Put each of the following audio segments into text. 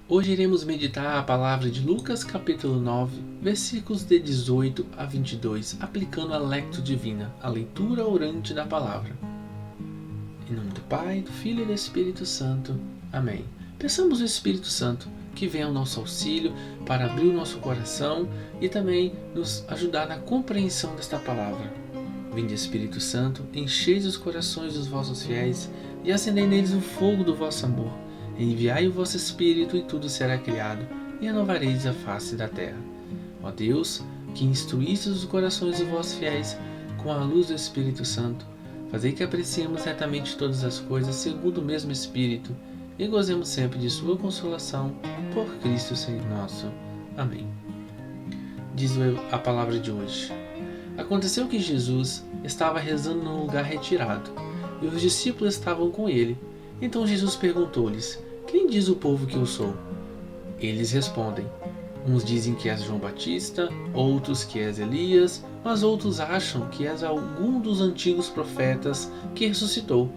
Hoje iremos meditar a palavra de Lucas capítulo 9, versículos de 18 a 22, aplicando a Lectio Divina, a leitura orante da palavra. Em nome do Pai, do Filho e do Espírito Santo. Amém. Peçamos ao Espírito Santo que venha ao nosso auxílio para abrir o nosso coração e também nos ajudar na compreensão desta palavra. Vinde, Espírito Santo, enchei os corações dos vossos fiéis e acendei neles o fogo do vosso amor. Enviai o vosso Espírito e tudo será criado, e renovareis a face da terra. Ó Deus, que instruístes os corações dos vossos fiéis com a luz do Espírito Santo, fazei que apreciemos retamente todas as coisas segundo o mesmo Espírito, e gozemos sempre de sua consolação, por Cristo Senhor nosso. Amém. Diz a palavra de hoje. Aconteceu que Jesus estava rezando num lugar retirado, e os discípulos estavam com ele. Então Jesus perguntou-lhes: quem diz o povo que eu sou? Eles respondem: uns dizem que és João Batista, outros que és Elias, mas outros acham que és algum dos antigos profetas que ressuscitou.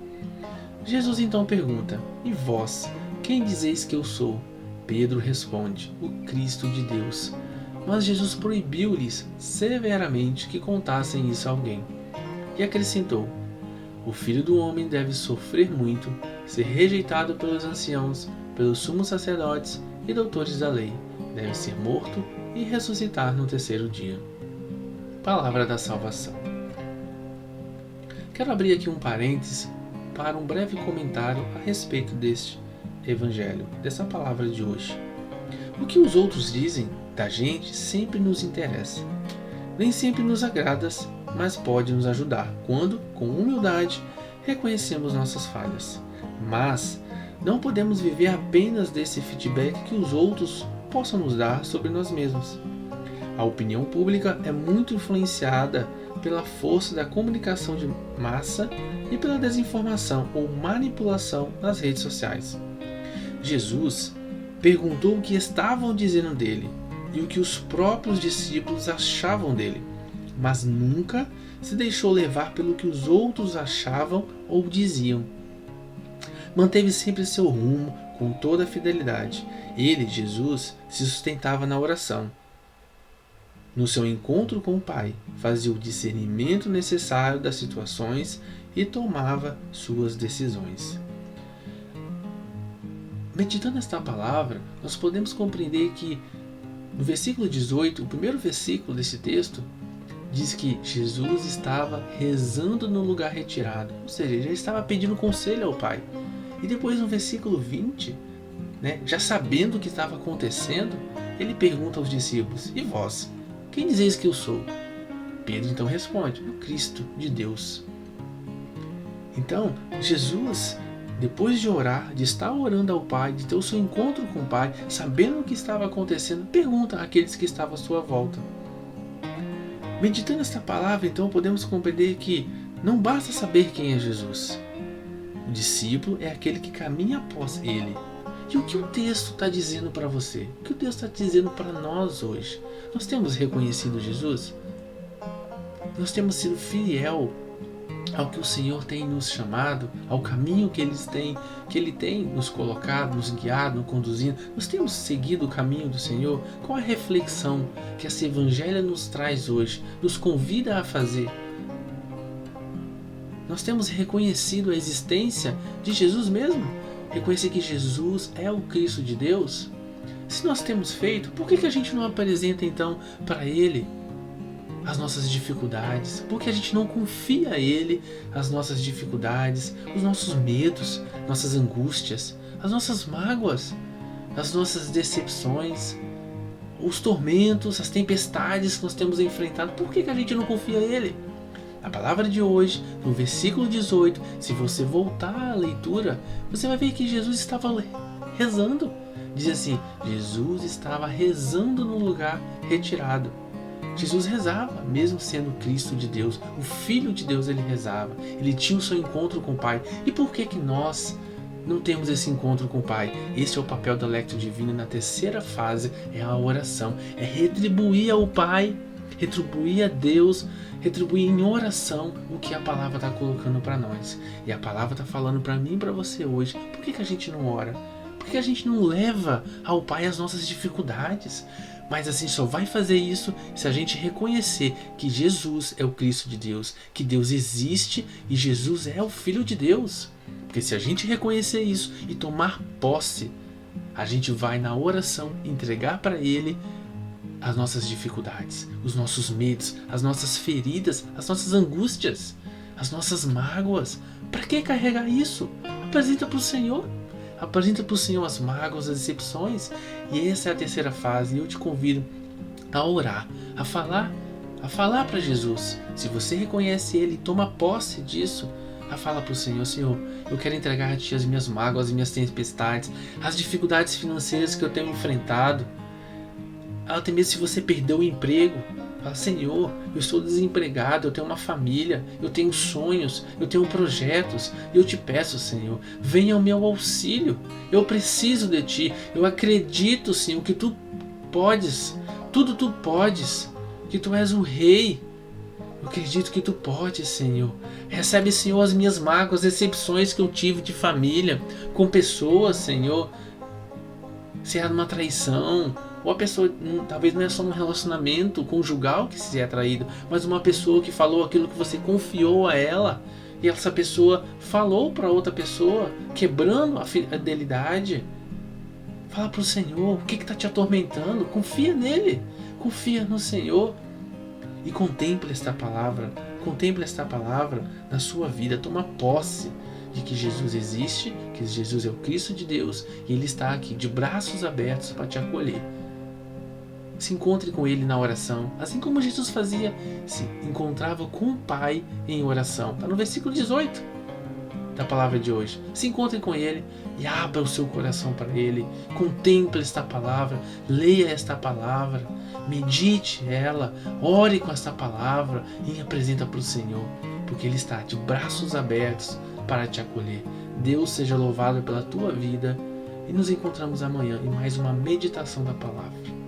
Jesus então pergunta: e vós, quem dizeis que eu sou? Pedro responde: o Cristo de Deus. Mas Jesus proibiu-lhes severamente que contassem isso a alguém. E acrescentou: o Filho do Homem deve sofrer muito, ser rejeitado pelos anciãos, pelos sumos sacerdotes e doutores da lei, deve ser morto e ressuscitar no terceiro dia. Palavra da salvação. Quero abrir aqui um parênteses para um breve comentário a respeito deste evangelho, dessa palavra de hoje. O que os outros dizem da gente sempre nos interessa. Nem sempre nos agrada, mas pode nos ajudar quando, com humildade, reconhecemos nossas falhas. Mas não podemos viver apenas desse feedback que os outros possam nos dar sobre nós mesmos. A opinião pública é muito influenciada pela força da comunicação de massa e pela desinformação ou manipulação nas redes sociais. Jesus perguntou o que estavam dizendo dele e o que os próprios discípulos achavam dele, mas nunca se deixou levar pelo que os outros achavam ou diziam. Manteve sempre seu rumo com toda a fidelidade. Ele, Jesus, se sustentava na oração. No seu encontro com o Pai, fazia o discernimento necessário das situações e tomava suas decisões. Meditando esta palavra, nós podemos compreender que no versículo 18, o primeiro versículo desse texto, diz que Jesus estava rezando no lugar retirado, ou seja, ele já estava pedindo conselho ao Pai. E depois no versículo 20, já sabendo o que estava acontecendo, ele pergunta aos discípulos: e vós, quem dizeis que eu sou? Pedro então responde: o Cristo de Deus. Então, Jesus, depois de orar, de estar orando ao Pai, de ter o seu encontro com o Pai, sabendo o que estava acontecendo, pergunta àqueles que estavam à sua volta. Meditando esta palavra, então, podemos compreender que não basta saber quem é Jesus. O discípulo é aquele que caminha após ele. E o que o texto está dizendo para você? O que o texto está dizendo para nós hoje? Nós temos reconhecido Jesus? Nós temos sido fiel ao que o Senhor tem nos chamado, ao caminho que Ele tem nos colocado, nos guiado, nos conduzindo. Nós temos seguido o caminho do Senhor? Qual a reflexão que esse Evangelho nos traz hoje, nos convida a fazer? Nós temos reconhecido a existência de Jesus mesmo? Reconhecer que Jesus é o Cristo de Deus? Se nós temos feito, por que a gente não apresenta então para Ele as nossas dificuldades? Por que a gente não confia a Ele as nossas dificuldades, os nossos medos, nossas angústias, as nossas mágoas, as nossas decepções, os tormentos, as tempestades que nós temos enfrentado? Por que a gente não confia a Ele? A palavra de hoje, no versículo 18, se você voltar à leitura, você vai ver que Jesus estava rezando. Diz assim: Jesus estava rezando no lugar retirado. Jesus rezava, mesmo sendo Cristo de Deus, o Filho de Deus, ele rezava. Ele tinha o seu encontro com o Pai. E por que nós não temos esse encontro com o Pai? Esse é o papel da Lectio Divina na terceira fase, é a oração. É retribuir ao Pai, retribuir a Deus, retribuir em oração o que a palavra está colocando para nós. E a palavra está falando para mim e para você hoje. Por que a gente não ora? Por Por que a gente não leva ao Pai as nossas dificuldades? Mas assim, só vai fazer isso se a gente reconhecer que Jesus é o Cristo de Deus, que Deus existe e Jesus é o Filho de Deus. Porque se a gente reconhecer isso e tomar posse, a gente vai na oração entregar para Ele as nossas dificuldades, os nossos medos, as nossas feridas, as nossas angústias, as nossas mágoas. Para que carregar isso? Apresenta para o Senhor. Apresenta para o Senhor as mágoas, as decepções. E essa é a terceira fase. E eu te convido a orar, a falar para Jesus. Se você reconhece Ele, toma posse disso. A falar para o Senhor: Senhor, eu quero entregar a Ti as minhas mágoas, as minhas tempestades, as dificuldades financeiras que eu tenho enfrentado. Até mesmo se você perdeu o emprego, fala: Senhor, eu estou desempregado, eu tenho uma família, eu tenho sonhos, eu tenho projetos. Eu te peço, Senhor, venha ao meu auxílio. Eu preciso de Ti. Eu acredito, Senhor, que Tu podes, tudo Tu podes, que Tu és o Rei. Eu acredito que Tu podes, Senhor. Recebe, Senhor, as minhas mágoas, decepções que eu tive de família, com pessoas, Senhor. Se é uma traição, ou a pessoa, talvez não é só um relacionamento conjugal que se é traído, mas uma pessoa que falou aquilo que você confiou a ela, e essa pessoa falou para outra pessoa, quebrando a fidelidade. Fala para o Senhor, o que está te atormentando? Confia nele, confia no Senhor. E contemple esta palavra na sua vida. Toma posse de que Jesus existe, que Jesus é o Cristo de Deus e Ele está aqui de braços abertos para te acolher. Se encontre com Ele na oração, assim como Jesus fazia, se encontrava com o Pai em oração. Está no versículo 18 da palavra de hoje. Se encontre com Ele e abra o seu coração para Ele. Contemple esta palavra, leia esta palavra, medite ela, ore com esta palavra e apresenta para o Senhor, porque Ele está de braços abertos para te acolher. Deus seja louvado pela tua vida e nos encontramos amanhã em mais uma meditação da palavra.